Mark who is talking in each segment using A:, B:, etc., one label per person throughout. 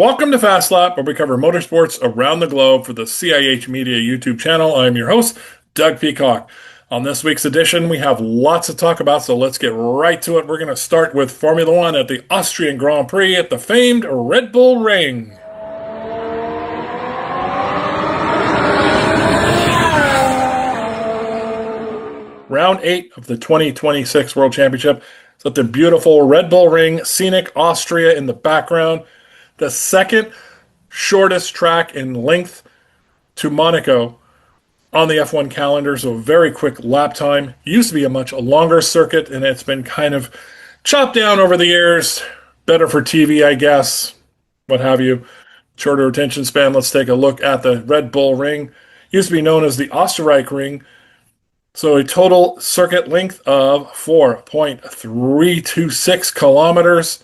A: Welcome to Fast Lap, where we cover motorsports around the globe for the CIH Media YouTube channel. I'm your host, Doug Peacock. On this week's edition, we have lots to talk about, so let's get right to it. We're going to start with Formula One at the Austrian Grand Prix at the famed Red Bull Ring. Round 8 of the 2026 World Championship is at the beautiful Red Bull Ring, scenic Austria in the background. The second shortest track in length to Monaco on the F1 calendar, so very quick lap time. Used to be a much longer circuit, and it's been kind of chopped down over the years. Better for TV, I guess, what have you. Shorter attention span. Let's take a look at the Red Bull Ring. Used to be known as the Österreich Ring. So a total circuit length of 4.326 kilometers.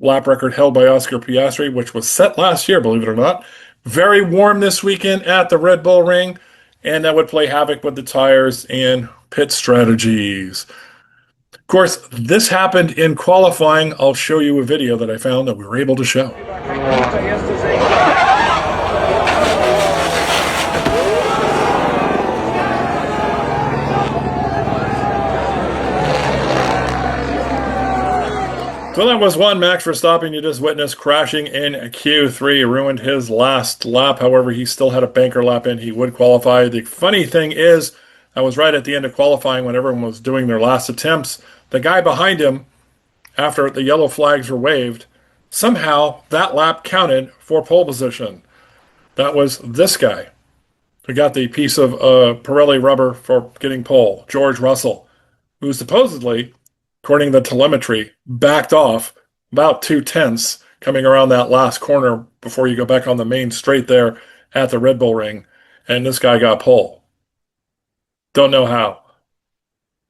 A: Lap record held by Oscar Piastri, which was set last year, believe it or not. Very warm this weekend at the Red Bull Ring, and that would play havoc with the tires and pit strategies. Of course, this happened in qualifying. I'll show you a video that I found that we were able to show. So that was one Max Verstappen you just witnessed crashing in Q3, ruined his last lap. However, he still had a banker lap in. He would qualify. The funny thing is, I was right at the end of qualifying when everyone was doing their last attempts. The guy behind him, after the yellow flags were waved, somehow that lap counted for pole position. That was this guy who got the piece of Pirelli rubber for getting pole, George Russell, who supposedly, according to the telemetry, backed off about 0.2 coming around that last corner before you go back on the main straight there at the Red Bull Ring, and this guy got pole. Don't know how.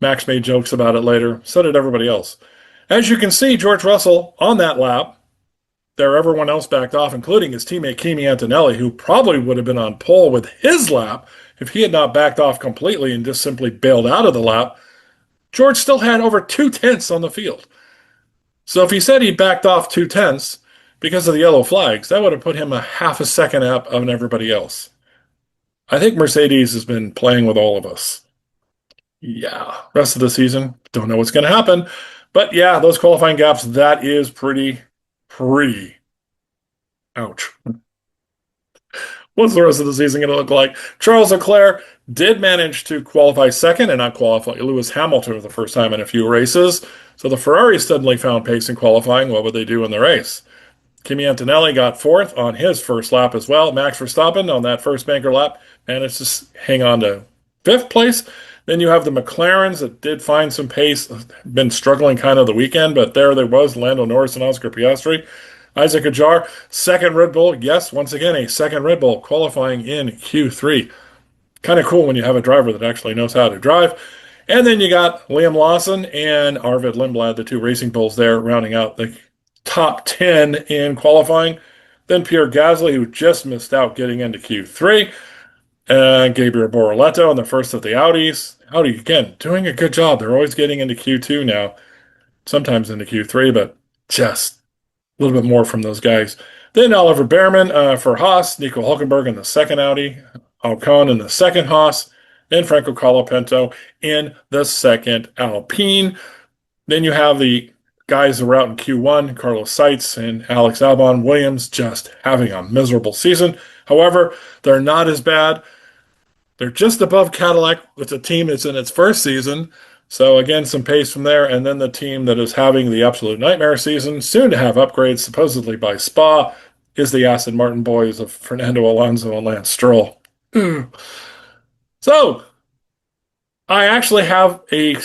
A: Max made jokes about it later. So did everybody else. As you can see, George Russell on that lap, there everyone else backed off, including his teammate Kimi Antonelli, who probably would have been on pole with his lap if he had not backed off completely and just simply bailed out of the lap. George still had over 0.2 on the field. So if he said he backed off 0.2 because of the yellow flags, that would have put him a half a second up on everybody else. I think Mercedes has been playing with all of us. Yeah, rest of the season, don't know what's going to happen. But yeah, those qualifying gaps, that is pretty. Ouch. What's the rest of the season going to look like? Charles Leclerc did manage to qualify second and not qualify Lewis Hamilton for the first time in a few races. So the Ferrari suddenly found pace in qualifying. What would they do in the race? Kimi Antonelli got fourth on his first lap as well. Max Verstappen on that first banker lap managed to hang on to fifth place. Then you have the McLarens that did find some pace, been struggling kind of the weekend, but there was Lando Norris and Oscar Piastri. Isaac Hadjar, second Red Bull. Yes, once again, a second Red Bull qualifying in Q3. Kind of cool when you have a driver that actually knows how to drive. And then you got Liam Lawson and Arvid Lindblad, the two Racing Bulls there, rounding out the top 10 in qualifying. Then Pierre Gasly, who just missed out getting into Q3. And Gabriel Bortoleto in the first of the Audis. Audi, again, doing a good job. They're always getting into Q2 now. Sometimes into Q3, but just a little bit more from those guys. Then Oliver Behrman for Haas, Nico Hulkenberg in the second Audi, Ocon in the second Haas, then Franco Colapinto in the second Alpine. Then you have the guys that were out in Q1, Carlos Sainz and Alex Albon. Williams just having a miserable season. However, they're not as bad. They're just above Cadillac with a team that's in its first season. So again, some pace from there. And then the team that is having the absolute nightmare season, soon to have upgrades supposedly by Spa, is the Aston Martin boys of Fernando Alonso and Lance Stroll. So I actually have a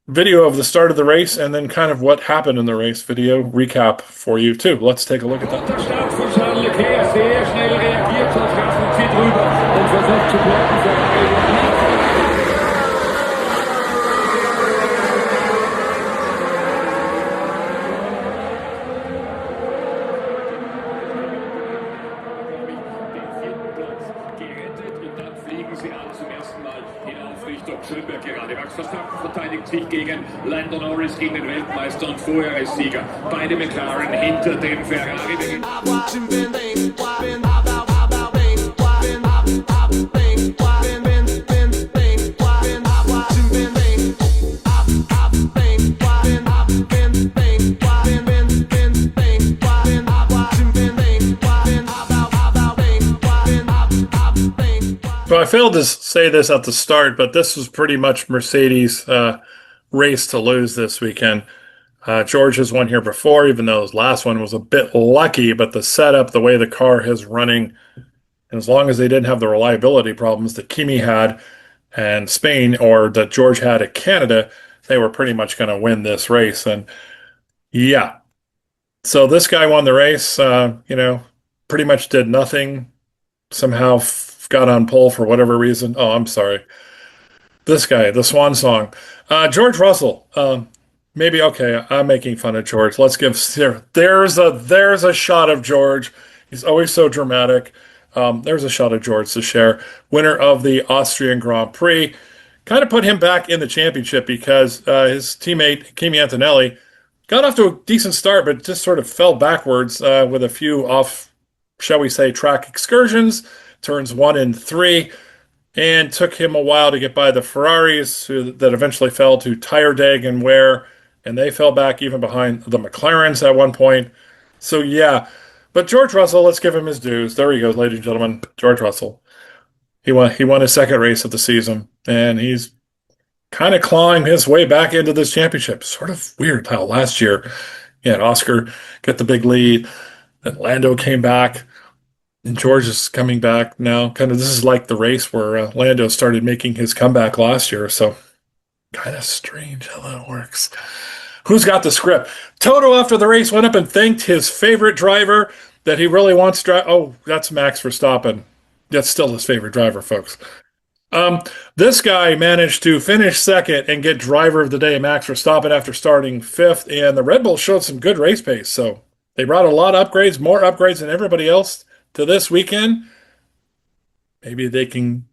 A: video of the start of the race and then kind of what happened in the race video recap for you too. Let's take a look at that.
B: fangen sie an zum ersten Mal in Aufrichtung. Schönberg gerade. Max Verstappen verteidigt sich gegen Lando Norris, gegen den Weltmeister und Vorjahressieger. Beide McLaren hinter dem Ferrari.
A: Well, I failed to say this at the start, but this was pretty much Mercedes' race to lose this weekend. George has won here before, even though his last one was a bit lucky, but the setup, the way the car is running, and as long as they didn't have the reliability problems that Kimi had in Spain or that George had at Canada, they were pretty much going to win this race. And yeah, so this guy won the race, pretty much did nothing, somehow got on pole for whatever reason. Oh, I'm sorry. This guy, the Swan Song. George Russell. Maybe okay. I'm making fun of George. Let's give there's a shot of George. He's always so dramatic. There's a shot of George to share. Winner of the Austrian Grand Prix. Kind of put him back in the championship because his teammate Kimi Antonelli got off to a decent start, but just sort of fell backwards with a few off, shall we say, track excursions, turns 1 and 3. And took him a while to get by the Ferraris that eventually fell to tire deg and wear, and they fell back even behind the McLarens at one point. So yeah, but George Russell, let's give him his dues. There he goes, ladies and gentlemen, George Russell. He won his second race of the season, and he's kind of clawing his way back into this championship. Sort of weird how last year he had Oscar get the big lead, then Lando came back. And George is coming back now. Kind of, this is like the race where Lando started making his comeback last year. So kind of strange how that works. Who's got the script? Toto, after the race, went up and thanked his favorite driver that he really wants to drive. Oh, that's Max Verstappen. That's still his favorite driver, folks. This guy managed to finish second and get driver of the day, Max Verstappen, after starting fifth. And the Red Bull showed some good race pace. So they brought a lot of upgrades, more upgrades than everybody else to this weekend. Maybe they can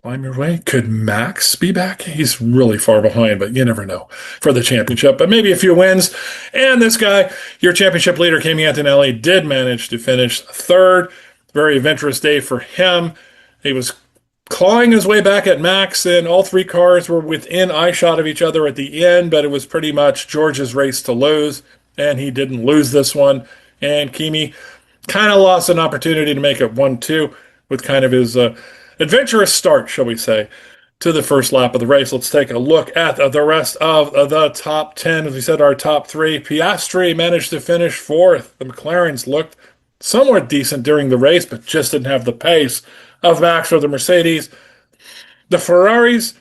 A: climb your way. Could Max be back? He's really far behind, but you never know for the championship. But maybe a few wins. And this guy, your championship leader, Kimi Antonelli, did manage to finish third. Very adventurous day for him. He was clawing his way back at Max, and all three cars were within eyeshot of each other at the end, but it was pretty much George's race to lose, and he didn't lose this one. And Kimi kind of lost an opportunity to make it 1-2 with kind of his adventurous start, shall we say, to the first lap of the race. Let's take a look at the rest of the top 10. As we said, our top three. Piastri managed to finish fourth. The McLarens looked somewhat decent during the race, but just didn't have the pace of Max or the Mercedes. The Ferraris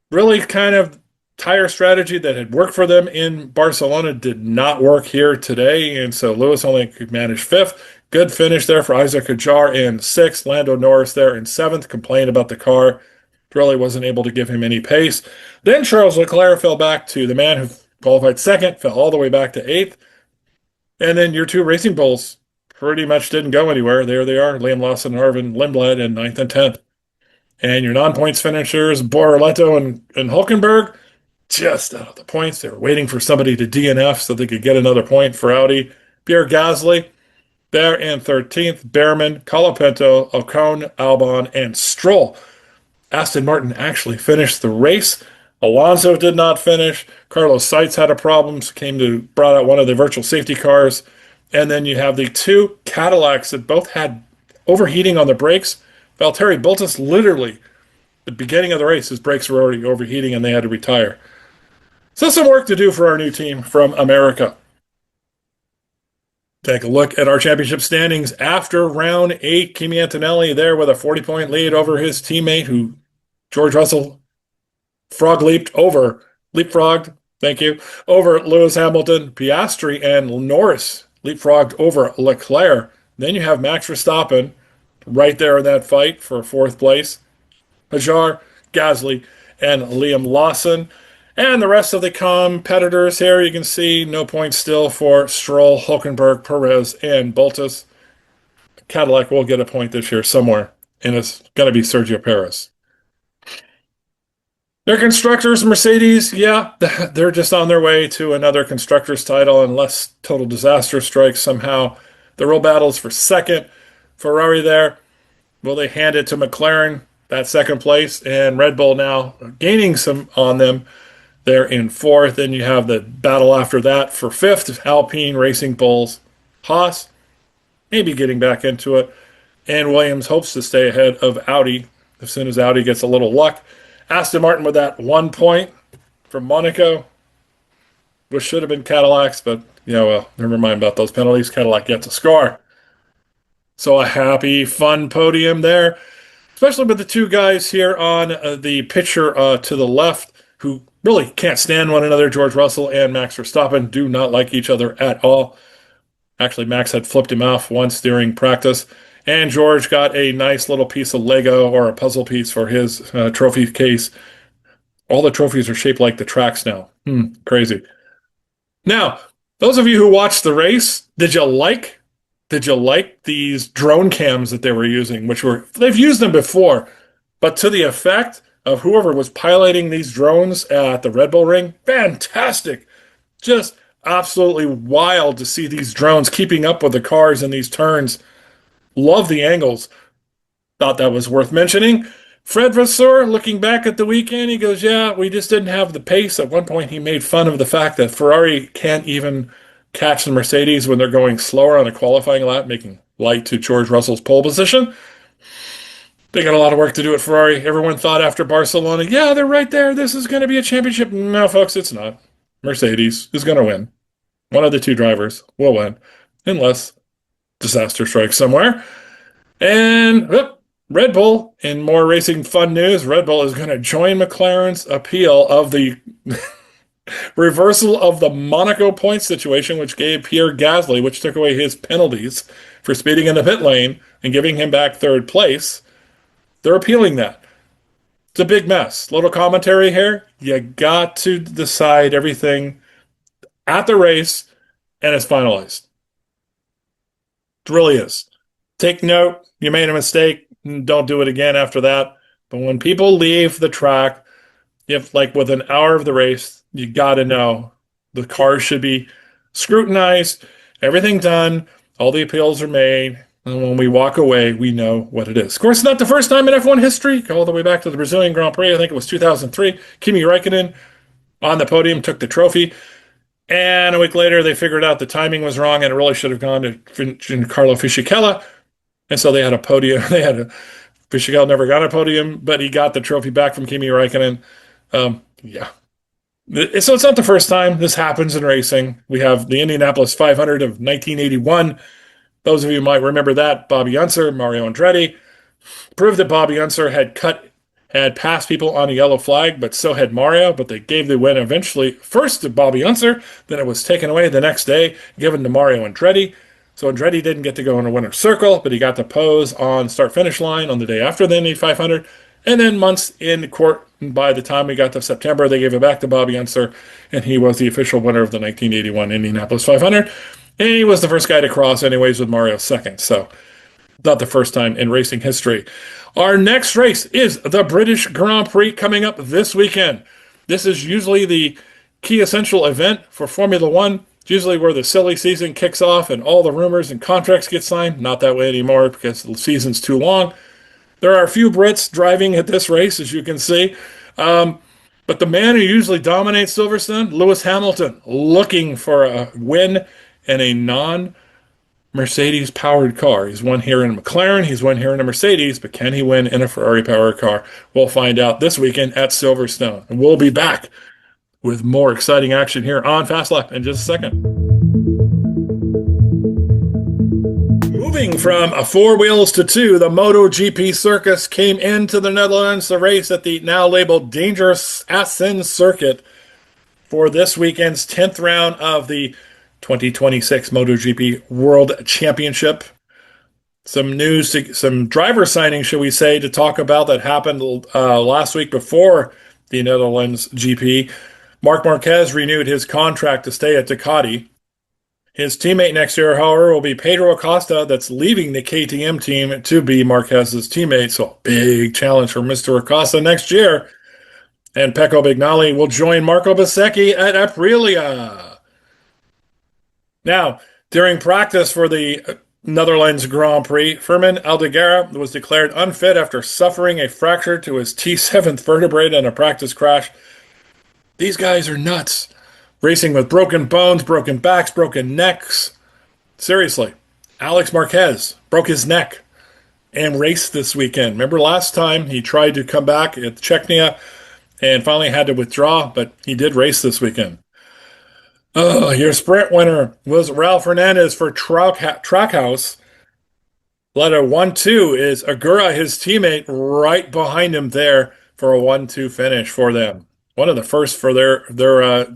A: really kind of tire strategy that had worked for them in Barcelona did not work here today, and so Lewis only could manage fifth. Good finish there for Isaac Hadjar in sixth. Lando Norris there in seventh. Complained about the car. Really wasn't able to give him any pace. Then Charles Leclerc fell back to the man who qualified second, fell all the way back to eighth. And then your two Racing Bulls pretty much didn't go anywhere. There they are, Liam Lawson and Arvin Lindblad in ninth and 10th. And your non-points finishers, Borletto and Hulkenberg, just out of the points. They were waiting for somebody to DNF so they could get another point for Audi. Pierre Gasly there in 13th. Behrman, Colapinto, Ocon, Albon, and Stroll. Aston Martin actually finished the race. Alonso did not finish. Carlos Sainz had a problem, so brought out one of the virtual safety cars. And then you have the two Cadillacs that both had overheating on the brakes. Valtteri Bottas literally, at the beginning of the race, his brakes were already overheating and they had to retire. So some work to do for our new team from America. Take a look at our championship standings after round 8. Kimi Antonelli there with a 40-point lead over his teammate, who George Russell leapfrogged, thank you, over Lewis Hamilton. Piastri and Norris leapfrogged over Leclerc. Then you have Max Verstappen right there in that fight for fourth place. Hadjar, Gasly, and Liam Lawson. And the rest of the competitors here, you can see no points still for Stroll, Hulkenberg, Perez, and Bottas. Cadillac will get a point this year somewhere, and it's going to be Sergio Perez. Their constructors, Mercedes, yeah, they're just on their way to another constructors title unless total disaster strikes somehow. The real battle is for second. Ferrari there. Will they hand it to McLaren, that second place? And Red Bull now gaining some on them. They're in fourth. And you have the battle after that for fifth. Alpine, Racing Bulls, Haas, maybe getting back into it. And Williams hopes to stay ahead of Audi as soon as Audi gets a little luck. Aston Martin with that 1 point from Monaco, which should have been Cadillac's, but yeah, well, never mind about those penalties. Cadillac yet to score. So a happy, fun podium there, especially with the two guys here on the picture to the left who really can't stand one another. George Russell and Max Verstappen do not like each other at all. Actually, Max had flipped him off once during practice. And George got a nice little piece of Lego or a puzzle piece for his trophy case. All the trophies are shaped like the tracks now. Crazy. Now, those of you who watched the race, did you like these drone cams that they were using, they've used them before, but to the effect of whoever was piloting these drones at the Red Bull Ring, fantastic. Just absolutely wild to see these drones keeping up with the cars in these turns. Love the angles. Thought that was worth mentioning. Fred Vasseur, looking back at the weekend, he goes, yeah, we just didn't have the pace. At one point, he made fun of the fact that Ferrari can't even catch the Mercedes when they're going slower on a qualifying lap, making light to George Russell's pole position. They got a lot of work to do at Ferrari. Everyone thought after Barcelona, yeah, they're right there. This is going to be a championship. No, folks, it's not. Mercedes is going to win. One of the two drivers will win, unless disaster strikes somewhere. And Red Bull, in more racing fun news, Red Bull is going to join McLaren's appeal of the reversal of the Monaco point situation, which gave Pierre Gasly, which took away his penalties for speeding in the pit lane and giving him back third place. They're appealing that. It's a big mess. Little commentary here. You got to decide everything at the race, and it's finalized. It really is. Take note, you made a mistake, don't do it again after that. But when people leave the track, if like with an hour of the race, you got to know the cars should be scrutinized, everything done, all the appeals are made, and when we walk away, we know what it is. Of course, it's not the first time in F1 history. Go all the way back to the Brazilian Grand Prix. I think it was 2003. Kimi Räikkönen on the podium took the trophy. And a week later, they figured out the timing was wrong and it really should have gone to Giancarlo Fisichella. And so they had a podium. Fisichella never got a podium, but he got the trophy back from Kimi Räikkönen. Yeah. So it's not the first time this happens in racing. We have the Indianapolis 500 of 1981. Those of you might remember that. Bobby Unser, Mario Andretti. Proved that Bobby Unser had passed people on a yellow flag, but so had Mario, but they gave the win eventually first to Bobby Unser, then it was taken away the next day, given to Mario Andretti. So Andretti didn't get to go in a winner's circle, but he got to pose on start-finish line on the day after the Indy 500, and then months in court, by the time we got to September, they gave it back to Bobby Unser, and he was the official winner of the 1981 Indianapolis 500, and he was the first guy to cross anyways with Mario second, so not the first time in racing history. Our next race is the British Grand Prix coming up this weekend. This is usually the key essential event for Formula One. It's usually where the silly season kicks off and all the rumors and contracts get signed. Not that way anymore because the season's too long. There are a few Brits driving at this race, as you can see. But the man who usually dominates Silverstone, Lewis Hamilton, looking for a win in a non-Mercedes-powered car. He's won here in a McLaren, he's won here in a Mercedes, but can he win in a Ferrari-powered car? We'll find out this weekend at Silverstone. And we'll be back with more exciting action here on Fast Lap in just a second. Moving from four wheels to two, the MotoGP circus came into the Netherlands to race at the now labeled Dangerous Assen circuit for this weekend's 10th round of the 2026 MotoGP World Championship. Some news, some driver signings, shall we say, to talk about that happened last week before the Netherlands GP. Marc Marquez renewed his contract to stay at Ducati. His teammate next year, however, will be Pedro Acosta, that's leaving the KTM team to be Marquez's teammate. So big challenge for Mr. Acosta next year. And Pecco Bagnali will join Marco Bezzecchi at Aprilia. Now, during practice for the Netherlands Grand Prix, Firmin Aldeguerra was declared unfit after suffering a fracture to his T7th vertebrae in a practice crash. These guys are nuts. Racing with broken bones, broken backs, broken necks. Seriously, Alex Marquez broke his neck and raced this weekend. Remember last time he tried to come back at Chechnya and finally had to withdraw, but he did race this weekend. Your sprint winner was Ralph Hernandez for Trackhouse. Led a 1-2 is Agura, his teammate, right behind him there for a 1-2 finish for them. One of the first for their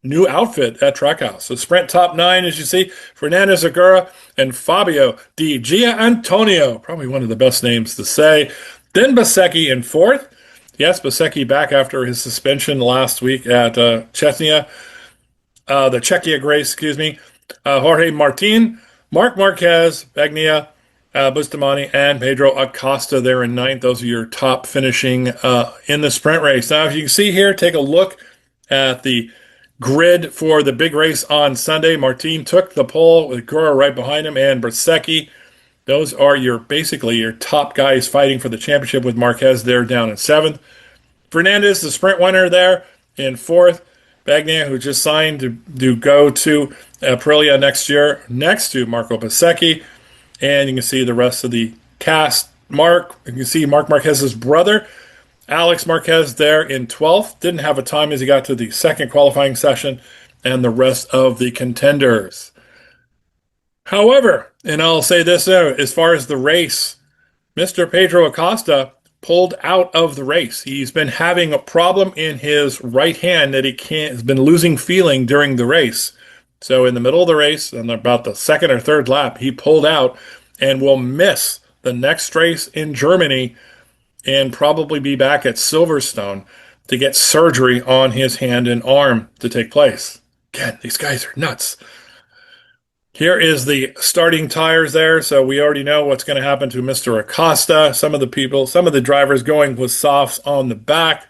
A: new outfit at Trackhouse. So sprint top 9, as you see, Fernandez, Agura, and Fabio Di Gianantonio. Probably one of the best names to say. Then Bezzecchi in 4th. Yes, Bezzecchi back after his suspension last week at Chechnya. The Czechia Grace, excuse me. Jorge Martin, Marc Marquez, Bagnaia, Bustamante, and Pedro Acosta there in 9th. Those are your top finishing in the sprint race. Now, if you can see here, take a look at the grid for the big race on Sunday. Martin took the pole with Gura right behind him, and Bezzecchi. Those are basically your top guys fighting for the championship, with Marquez there down in 7th. Fernandez, the sprint winner there in 4th. Bagnaia, who just signed to go to Aprilia next year, next to Marco Bezzecchi. And you can see the rest of the cast. You can see Marc Marquez's brother, Alex Marquez, there in 12th. Didn't have a time as he got to the second qualifying session, and the rest of the contenders. However, and I'll say this as far as the race, Mr. Pedro Acosta pulled out of the race. He's been having a problem in his right hand that has been losing feeling during the race. So in the middle of the race, on about the second or third lap, he pulled out and will miss the next race in Germany and probably be back at Silverstone to get surgery on his hand and arm to take place. Again, these guys are nuts. Here is the starting tires there, so we already know what's going to happen to Mr. Acosta. Some of the drivers going with softs on the back,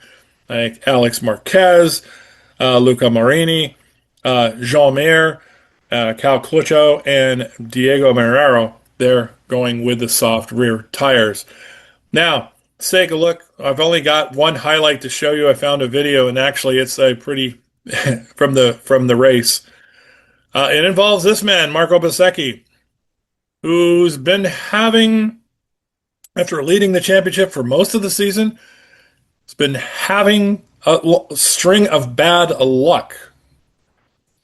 A: like Alex Marquez, Luca Marini, Jean Mir, Cal Clucho, and Diego Marrero. They're going with the soft rear tires. Now, let's take a look. I've only got one highlight to show you. I found a video, and actually it's a pretty from the race. It involves this man, Marco Bezzecchi, who's been having, after leading the championship for most of the season, has been having a string of bad luck.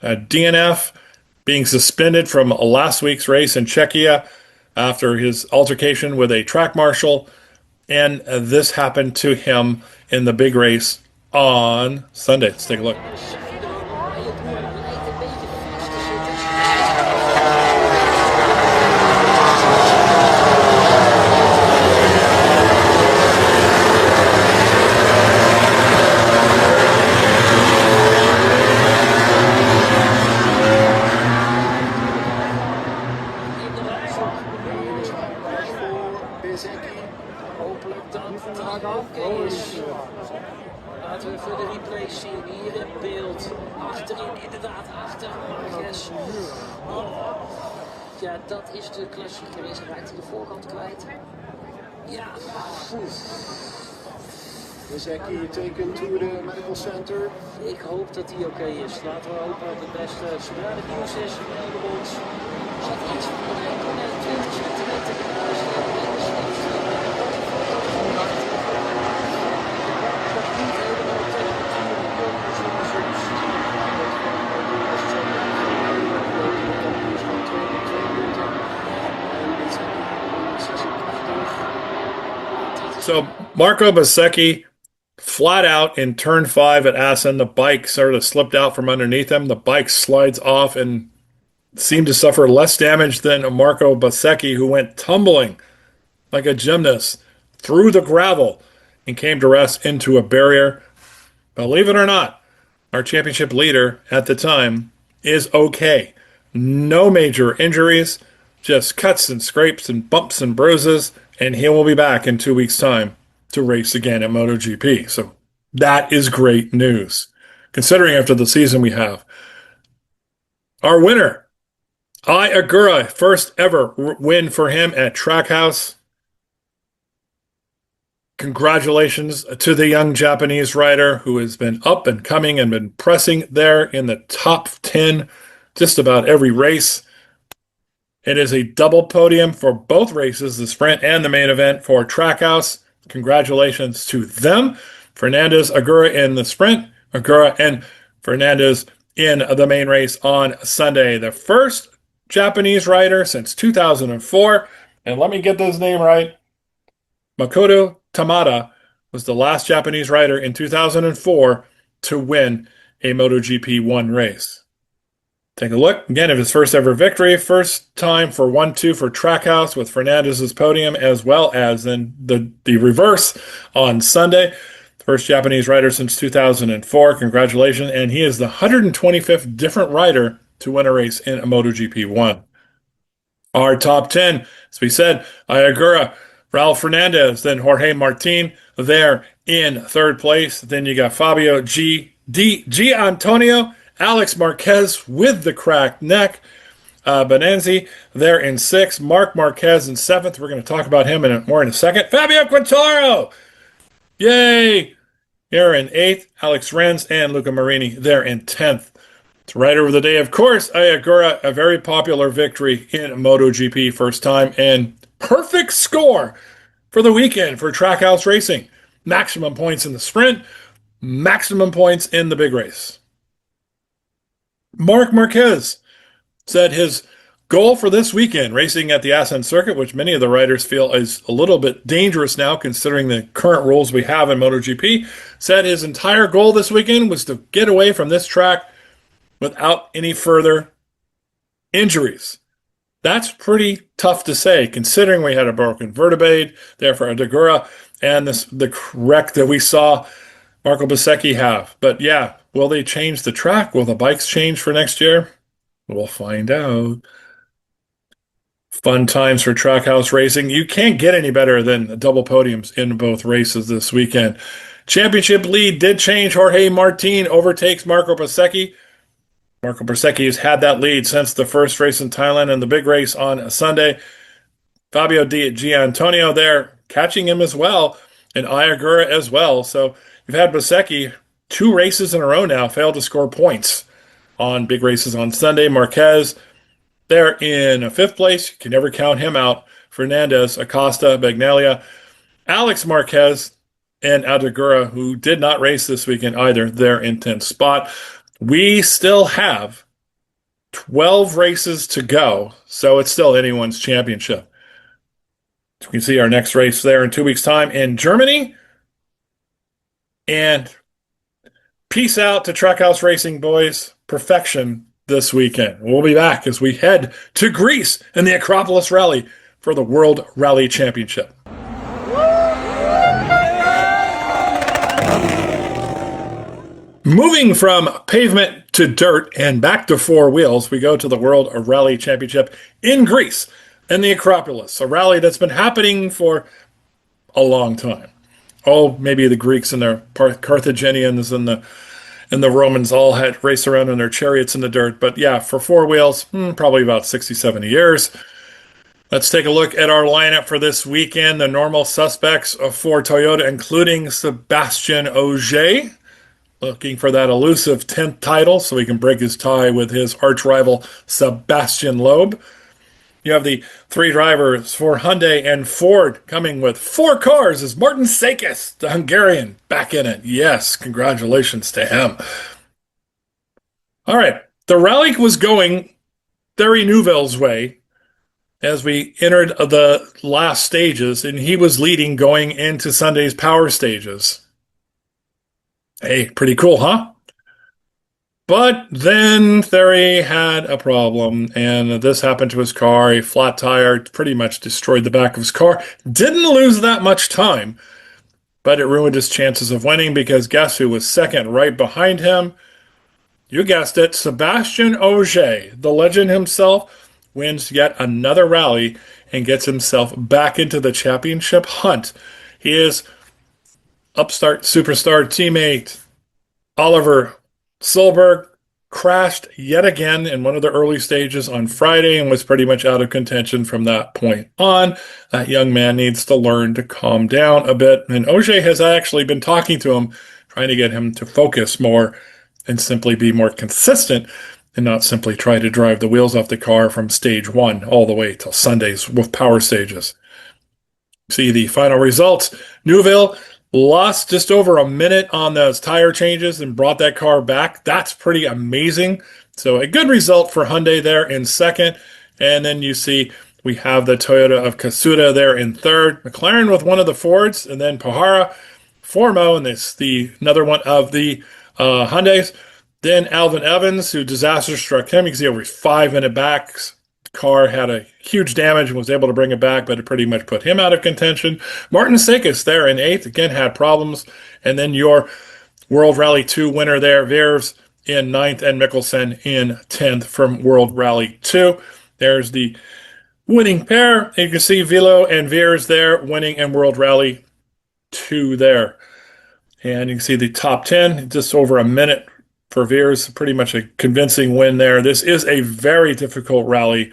A: DNF, being suspended from last week's race in Czechia after his altercation with a track marshal, and this happened to him in the big race on Sunday. Let's take a look.
C: Hopelijk dat het oké is. Laten we voor de replay zien. Hier in beeld. Achterin, inderdaad, achter Marquez. Ja, dat is de klassieker. Is raakt hij de voorkant kwijt. Ja,
D: Bezzecchi taken to the medical center.
C: ik hoop dat hij oké is. Laten we hopen op het beste. Zodra het nieuws is, melden we ons. Zat iets van de 20 centimeter in huis.
A: So Marco Bezzecchi, flat out in turn 5 at Assen, the bike sort of slipped out from underneath him. The bike slides off and seemed to suffer less damage than Marco Bezzecchi, who went tumbling like a gymnast through the gravel and came to rest into a barrier. Believe it or not, our championship leader at the time is okay. No major injuries, just cuts and scrapes and bumps and bruises, and he will be back in 2 weeks' time to race again at MotoGP. So That is great news, considering after the season we have. Our winner, Ai Ogura, first ever win for him at Trackhouse. Congratulations to the young Japanese rider who has been up and coming and been pressing there in the top 10 just about every race. It is a double podium for both races, the sprint and the main event for Trackhouse. Congratulations to them. Fernandez, Ogura in the sprint, Ogura and Fernandez in the main race on Sunday. The first Japanese rider since 2004. And let me get this name right. Makoto Tamada was the last Japanese rider in 2004 to win a MotoGP 1 race. Take a look again of his first ever victory. First time for 1-2 for Trackhouse with Fernandez's podium, as well as then the reverse on Sunday. First Japanese rider since 2004. Congratulations. And he is the 125th different rider to win a race in a MotoGP 1. Our top 10, as we said, Ai Ogura, Raul Fernandez, then Jorge Martin there in third place. Then you got Fabio Antonio, Alex Marquez with the cracked neck. Benenzi there in sixth. Marc Marquez in seventh. We're going to talk about him more in a second. Fabio Quintaro! Yay! Here in eighth. Alex Rins and Luca Marini there in 10th. To rider of the day, of course, Ai Ogura, a very popular victory in MotoGP first time, and perfect score for the weekend for Trackhouse Racing. Maximum points in the sprint, maximum points in the big race. Marc Marquez said his goal for this weekend, racing at the Assen Circuit, which many of the riders feel is a little bit dangerous now considering the current rules we have in MotoGP, said his entire goal this weekend was to get away from this track without any further injuries. That's pretty tough to say, considering we had a broken vertebrae there for Ogura and the wreck that we saw Marco Bezzecchi have. But yeah, will they change the track? Will the bikes change for next year? We'll find out. Fun times for Trackhouse Racing. You can't get any better than double podiums in both races this weekend. Championship lead did change. Jorge Martin overtakes Marco Bezzecchi. Marco Bezzecchi has had that lead since the first race in Thailand and the big race on Sunday. Fabio Gianantonio there catching him as well, and Ai Ogura as well. So you've had Bezzecchi 2 races in a row now fail to score points on big races on Sunday. Marquez there in 5th place. You can never count him out. Fernandez, Acosta, Bagnaia, Alex Marquez, and Ogura, who did not race this weekend either, there in 10th spot. We still have 12 races to go, so it's still anyone's championship. So we can see our next race there in 2 weeks' time in Germany. And peace out to Trackhouse Racing, boys. Perfection this weekend. We'll be back as we head to Greece in the Acropolis Rally for the World Rally Championship. Moving from pavement to dirt and back to 4 wheels, we go to the World Rally Championship in Greece and the Acropolis, a rally that's been happening for a long time. Oh, maybe the Greeks and their Carthaginians and the Romans all had raced around in their chariots in the dirt. But yeah, for 4 wheels, probably about 60, 70 years. Let's take a look at our lineup for this weekend. The normal suspects for Toyota, including Sebastian Ogier, looking for that elusive 10th title so he can break his tie with his arch-rival Sebastian Loeb. You have the 3 drivers for Hyundai and Ford coming with 4 cars is Martin Sakis, the Hungarian, back in it. Yes, congratulations to him. All right, the rally was going Thierry Neuville's way as we entered the last stages, and he was leading going into Sunday's power stages. Hey, pretty cool, huh? But then Thierry had a problem, and this happened to his car. A flat tire pretty much destroyed the back of his car. Didn't lose that much time, but it ruined his chances of winning because guess who was second right behind him? You guessed it, Sebastian Ogier, the legend himself, wins yet another rally and gets himself back into the championship hunt. He is upstart superstar teammate Oliver Solberg crashed yet again in one of the early stages on Friday and was pretty much out of contention from that point on. That young man needs to learn to calm down a bit. And Ogier has actually been talking to him, trying to get him to focus more and simply be more consistent and not simply try to drive the wheels off the car from stage one all the way till Sundays with power stages. See the final results. Neuville lost just over a minute on those tire changes and brought that car back. That's pretty amazing. So a good result for Hyundai there in second. And then you see we have the Toyota of Kasuda there in third. McLaren with one of the Fords, and then Pohara, Formo, and this another one of the Hyundais. Then Alvin Evans, who disaster struck him. You can see over 5-minute backs. Car had a huge damage and was able to bring it back, but it pretty much put him out of contention. Martin Sekis there in eighth, again had problems. And then your World Rally 2 winner there, Verves in ninth, and Mikkelsen in 10th from World Rally 2. There's the winning pair. You can see Vilo and Veers there winning in World Rally 2 there. And you can see the top 10, just over a minute for Veers, pretty much a convincing win there. This is a very difficult rally.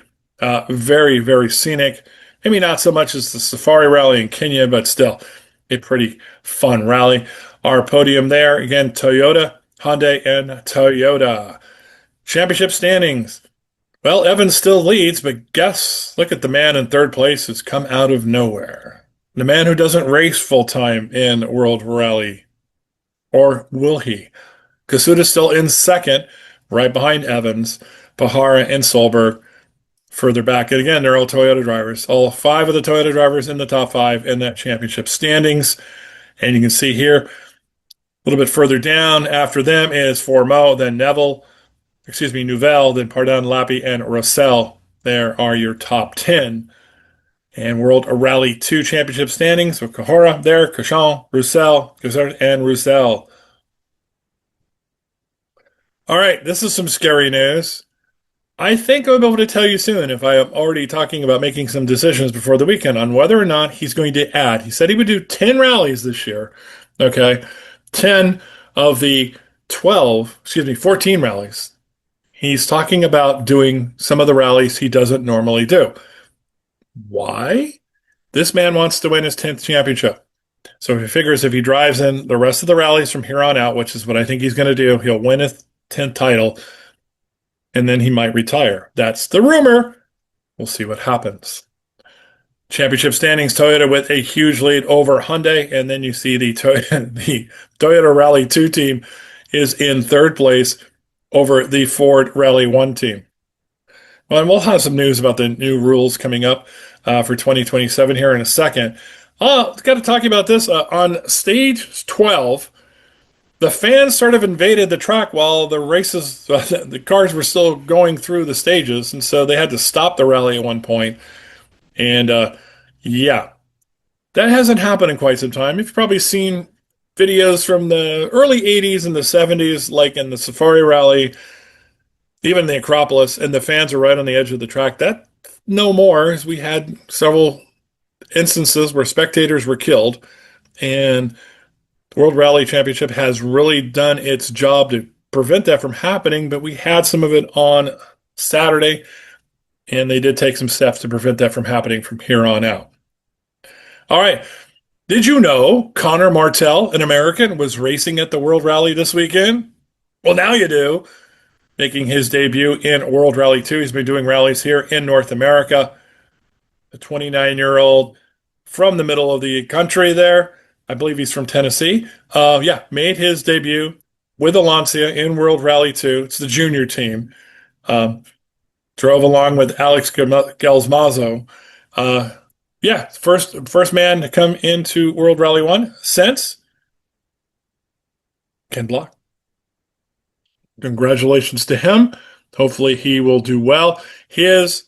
A: Very, very scenic. Maybe not so much as the Safari Rally in Kenya, but still a pretty fun rally. Our podium there, again, Toyota, Hyundai, and Toyota. Championship standings. Well, Evans still leads, but look at the man in third place who's come out of nowhere. The man who doesn't race full-time in World Rally. Or will he? Kasuda's still in second, right behind Evans, Pohara, and Solberg. Further back, and again, they're all Toyota drivers. All 5 of the Toyota drivers in the top 5 in that championship standings. And you can see here, a little bit further down after them is Formo, then Nouvelle, then Pardon, Lappi, and Roussel. There are your top 10. And World Rally 2 championship standings with Cahora there, Cauchon, Roussel, and Roussel. All right, this is some scary news. I think I'll be able to tell you soon if I am already talking about making some decisions before the weekend on whether or not he's going to add. He said he would do 10 rallies this year. Okay. 10 of the 14 rallies. He's talking about doing some of the rallies he doesn't normally do. Why? This man wants to win his 10th championship. So he figures if he drives in the rest of the rallies from here on out, which is what I think he's going to do, he'll win his 10th title. And then he might retire. That's the rumor. We'll see what happens. Championship standings, Toyota with a huge lead over Hyundai. And then you see the Toyota Rally 2 team is in third place over the Ford Rally 1 team. Well, and we'll have some news about the new rules coming up for 2027 here in a second. Got to talk about this. On stage 12, the fans sort of invaded the track while the races, the cars were still going through the stages, and so they had to stop the rally at one point. And yeah, that hasn't happened in quite some time. You've probably seen videos from the early 80s and the 70s, like in the Safari Rally, even the Acropolis, and the fans are right on the edge of the track. That no more, as we had several instances where spectators were killed, and the World Rally Championship has really done its job to prevent that from happening, but we had some of it on Saturday, and they did take some steps to prevent that from happening from here on out. All right. Did you know Connor Martell, an American, was racing at the World Rally this weekend? Well, now you do. Making his debut in World Rally 2. He's been doing rallies here in North America. A 29-year-old from the middle of the country there. I believe he's from Tennessee. Made his debut with Alancia in World Rally 2. It's the junior team. Drove along with Alex Galsmazo. First man to come into World Rally 1 since Ken Block. Congratulations to him. Hopefully he will do well. His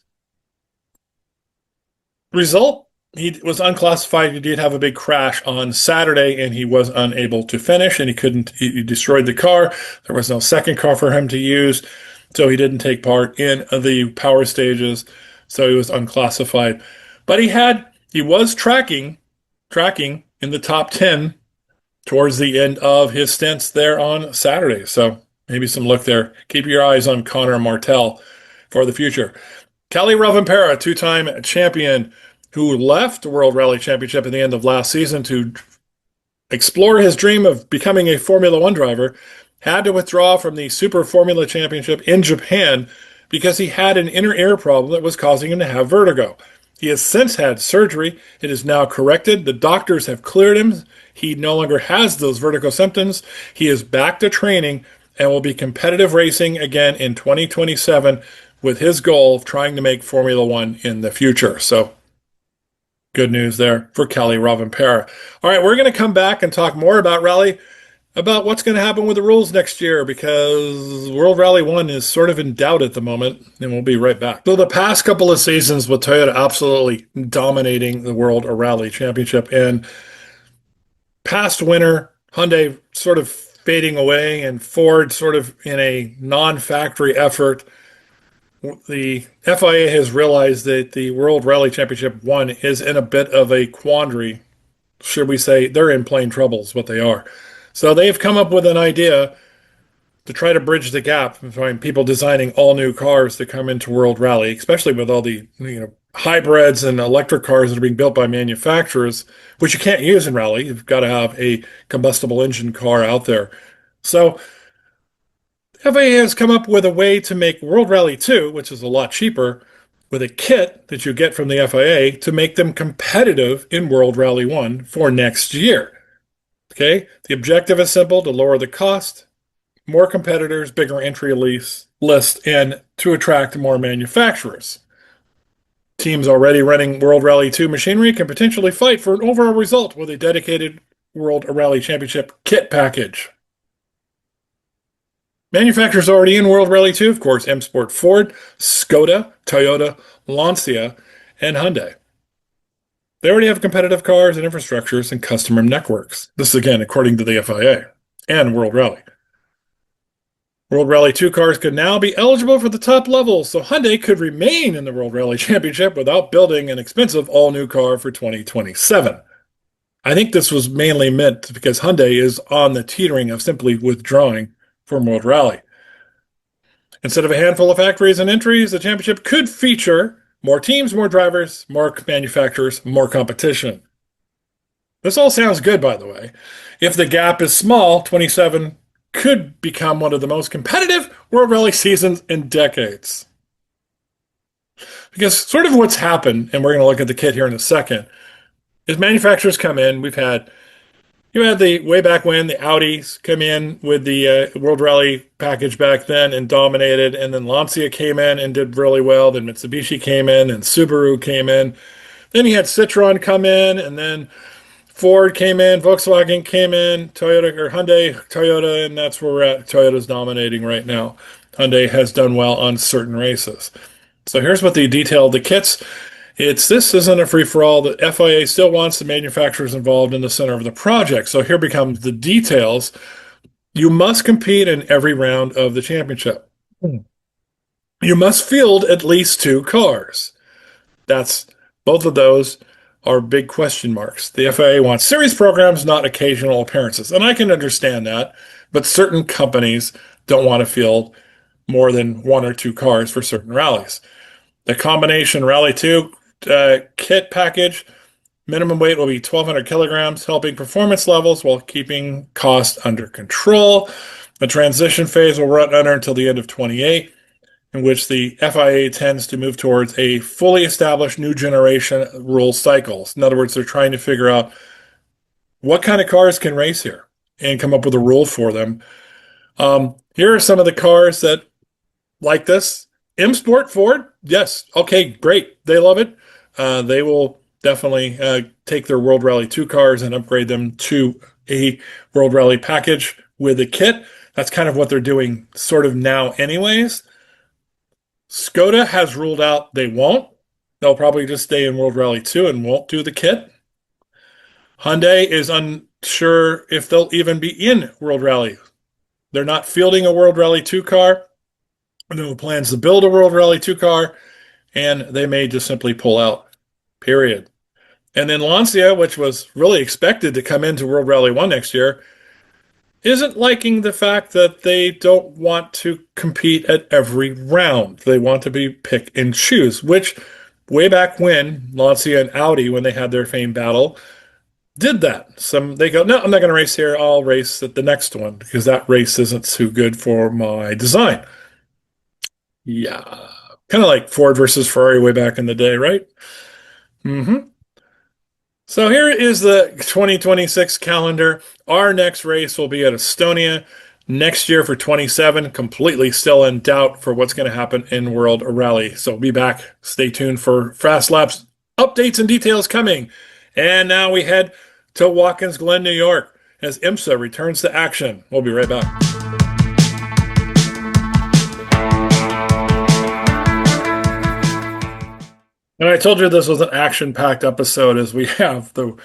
A: result, he was unclassified. He did have a big crash on Saturday, and he was unable to finish, and he destroyed the car. There was no second car for him to use, so he didn't take part in the power stages, so he was unclassified. But he was tracking in the top 10 towards the end of his stints there on Saturday. So maybe some look there. Keep your eyes on Connor Martell for the future. Kalle Rovanperä, two-time champion who left the World Rally Championship at the end of last season to explore his dream of becoming a Formula One driver, had to withdraw from the Super Formula Championship in Japan because he had an inner ear problem that was causing him to have vertigo. He has since had surgery. It is now corrected. The doctors have cleared him. He no longer has those vertigo symptoms. He is back to training and will be competitive racing again in 2027 with his goal of trying to make Formula One in the future. So good news there for Kalle Rovanperä. All right, we're going to come back and talk more about rally, about what's going to happen with the rules next year, because World Rally 1 is sort of in doubt at the moment, and we'll be right back. So the past couple of seasons with Toyota absolutely dominating the World Rally Championship, and past winner, Hyundai sort of fading away, and Ford sort of in a non-factory effort. The FIA has realized that the World Rally Championship 1 is in a bit of a quandary. Should we say they're in plain trouble is what they are. So they've come up with an idea to try to bridge the gap between people designing all new cars to come into World Rally, especially with all the hybrids and electric cars that are being built by manufacturers, which you can't use in rally. You've got to have a combustible engine car out there. So FIA has come up with a way to make World Rally 2, which is a lot cheaper, with a kit that you get from the FIA to make them competitive in World Rally 1 for next year. Okay? The objective is simple: to lower the cost, more competitors, bigger entry list, and to attract more manufacturers. Teams already running World Rally 2 machinery can potentially fight for an overall result with a dedicated World Rally Championship kit package. Manufacturers already in World Rally 2, of course, M Sport Ford, Skoda, Toyota, Lancia, and Hyundai. They already have competitive cars and infrastructures and customer networks. This is, again, according to the FIA and World Rally. World Rally 2 cars could now be eligible for the top levels, so Hyundai could remain in the World Rally Championship without building an expensive all-new car for 2027. I think this was mainly meant because Hyundai is on the teetering of simply withdrawing from World Rally. Instead of a handful of factories and entries, the championship could feature more teams, more drivers, more manufacturers, more competition. This all sounds good, by the way. If the gap is small, 27 could become one of the most competitive World Rally seasons in decades. Because sort of what's happened, and we're going to look at the kit here in a second, is manufacturers come in. You had the way back when the Audis come in with the World Rally package back then and dominated, and then Lancia came in and did really well. Then Mitsubishi came in, and Subaru came in. Then you had Citroen come in, and then Ford came in, Volkswagen came in, Hyundai, Toyota, and that's where we're at. Toyota's dominating right now. Hyundai has done well on certain races. So here's what they detailed the kits. This isn't a free-for-all. The FIA still wants the manufacturers involved in the center of the project. So here becomes the details. You must compete in every round of the championship. You must field at least 2 cars. Both of those are big question marks. The FIA wants series programs, not occasional appearances. And I can understand that, but certain companies don't want to field more than 1 or 2 cars for certain rallies. The combination Rally 2 kit package, minimum weight will be 1,200 kilograms, helping performance levels while keeping cost under control. The transition phase will run under until the end of 28, in which the FIA tends to move towards a fully established new generation rule cycles. In other words, they're trying to figure out what kind of cars can race here and come up with a rule for them. Here are some of the cars that like this. M Sport Ford, yes, okay, great. They love it. They will definitely take their World Rally 2 cars and upgrade them to a World Rally package with a kit. That's kind of what they're doing sort of now anyways. Skoda has ruled out they won't. They'll probably just stay in World Rally 2 and won't do the kit. Hyundai is unsure if they'll even be in World Rally. They're not fielding a World Rally 2 car. No plans to build a World Rally 2 car, and they may just simply pull out, period. And then Lancia, which was really expected to come into World Rally 1 next year, isn't liking the fact that they don't want to compete at every round. They want to be pick and choose, which way back when, Lancia and Audi, when they had their famed battle, did that. They go, no, I'm not going to race here. I'll race at the next one because that race isn't too good for my design. Yeah. Kind of like Ford versus Ferrari way back in the day, right? Mm-hmm. So here is the 2026 calendar. Our next race will be at Estonia next year for 27. Completely still in doubt for what's going to happen in World Rally. So be back. Stay tuned for Fast Laps updates and details coming. And now we head to Watkins Glen, New York, as IMSA returns to action. We'll be right back. And I told you this was an action-packed episode as we have the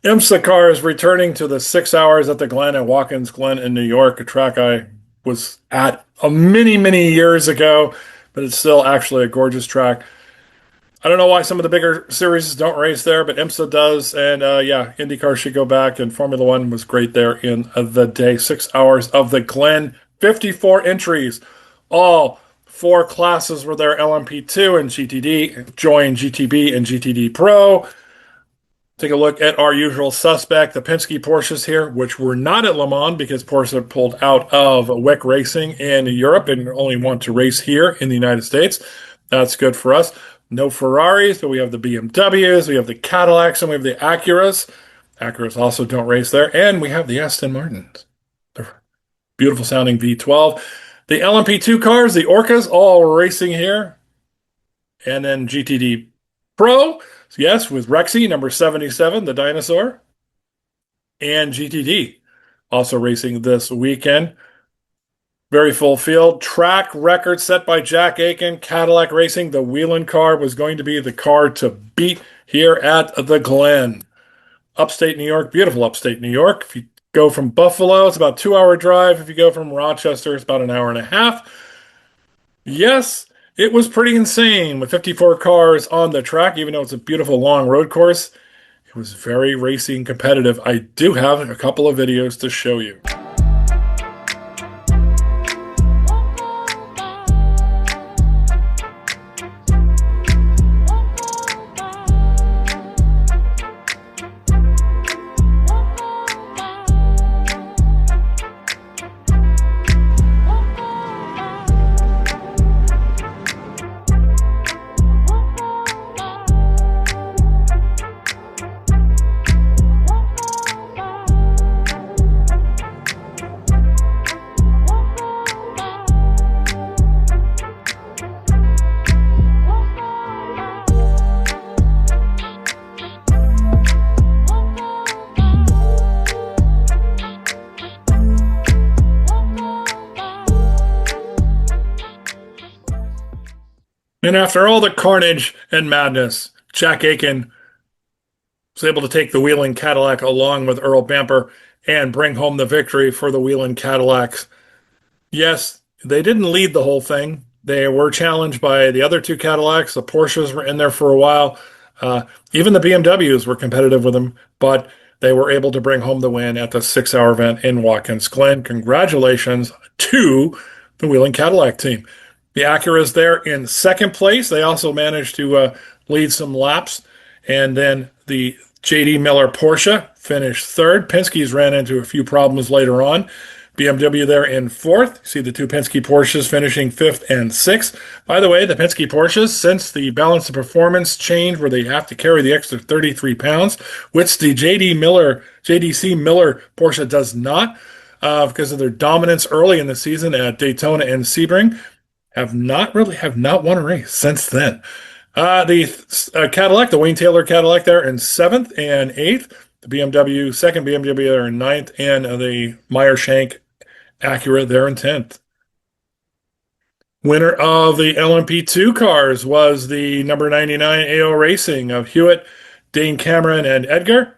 A: IMSA cars returning to the 6 hours at the Glen at Watkins Glen in New York, a track I was at many years ago, but it's still actually a gorgeous track. I don't know why some of the bigger series don't race there, but IMSA does. And yeah, IndyCar should go back, and Formula One was great there in the day. 6 hours of the Glen, 54 entries, all 4 classes were there, LMP2 and GTD, join GTB and GTD Pro. Take a look at our usual suspect, the Penske Porsches here, which were not at Le Mans because Porsche pulled out of WEC Racing in Europe and only want to race here in the United States. That's good for us. No Ferraris, but we have the BMWs, we have the Cadillacs, and we have the Acuras. Acuras also don't race there. And we have the Aston Martins. The beautiful sounding V12. The LMP2 cars, the Orcas, all racing here. And then GTD Pro, yes, with Rexy, number 77, the dinosaur. And GTD, also racing this weekend. Very full field. Track record set by Jack Aiken, Cadillac Racing. The Whelen car was going to be the car to beat here at the Glen. Upstate New York, beautiful upstate New York. If you go from Buffalo, it's about a 2-hour drive. If you go from Rochester, it's about an hour and a half. Yes, it was pretty insane with 54 cars on the track, even though it's a beautiful long road course. It was very racing competitive. I do have a couple of videos to show you. And after all the carnage and madness, Jack Aiken was able to take the Whelen Cadillac along with Earl Bamper and bring home the victory for the Whelen Cadillacs. Yes, they didn't lead the whole thing. They were challenged by the other 2 Cadillacs. The Porsches were in there for a while. Even the BMWs were competitive with them, but they were able to bring home the win at the 6-hour event in Watkins Glen. Congratulations to the Whelen Cadillac team. The Acura's there in second place. They also managed to lead some laps. And then the J.D. Miller Porsche finished third. Penske's ran into a few problems later on. BMW there in fourth. See the 2 Penske Porsches finishing 5th and 6th. By the way, the Penske Porsches, since the balance of performance change where they have to carry the extra 33 pounds, which the JDC Miller Porsche does not, because of their dominance early in the season at Daytona and Sebring, have not won a race since then. The Cadillac, the Wayne Taylor Cadillac there in 7th and 8th. The BMW, second BMW there in 9th. And the Meyer Shank Acura there in 10th. Winner of the LMP2 cars was the number 99 AO Racing of Hewitt, Dane Cameron, and Edgar.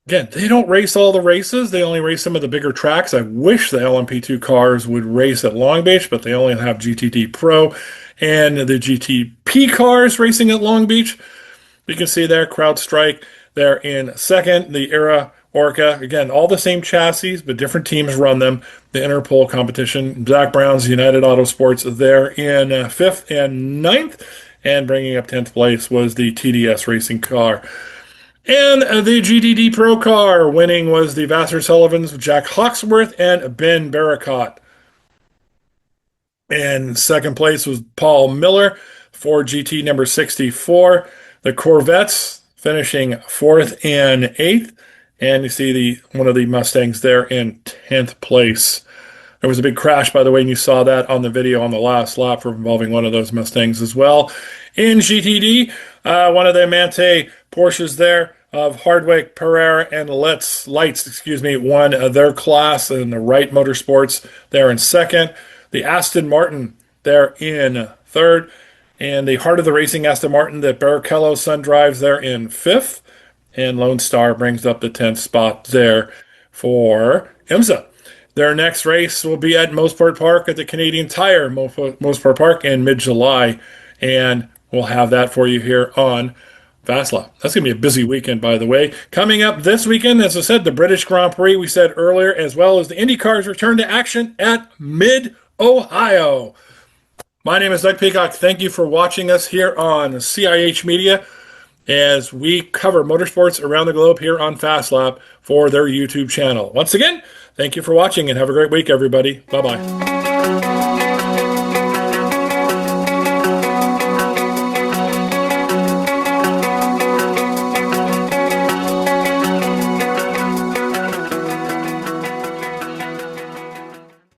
A: Again, they don't race all the races. They only race some of the bigger tracks. I wish the LMP2 cars would race at Long Beach, but they only have GTD Pro and the GTP cars racing at Long Beach. You can see there, CrowdStrike there in second. The Era Orca, again, all the same chassis, but different teams run them. The Interpol competition. Zach Brown's United Autosports there in fifth and ninth. And bringing up 10th place was the TDS racing car. And the GTD Pro car winning was the Vassar Sullivans, Jack Hawksworth, and Ben Barricott. And second place was Paul Miller, Ford GT number 64. The Corvettes finishing fourth and eighth. And you see one of the Mustangs there in 10th place. There was a big crash, by the way, and you saw that on the video on the last lap for involving one of those Mustangs as well. In GTD, one of the Mante Porsches there of Hardwick, Pereira, and Lights, won their class in the Wright Motorsports there in second. The Aston Martin there in third. And the Heart of the Racing Aston Martin that Barrichello's son drives there in fifth. And Lone Star brings up the 10th spot there for IMSA. Their next race will be at Mosport Park at the Canadian Tire, Mosport Park, in mid-July. And we'll have that for you here on Fast Lap. That's going to be a busy weekend, by the way. Coming up this weekend, as I said, the British Grand Prix, we said earlier, as well as the IndyCars return to action at Mid-Ohio. My name is Doug Peacock. Thank you for watching us here on CIH Media as we cover motorsports around the globe here on Fast Lap for their YouTube channel. Once again, thank you for watching and have a great week, everybody. Bye-bye.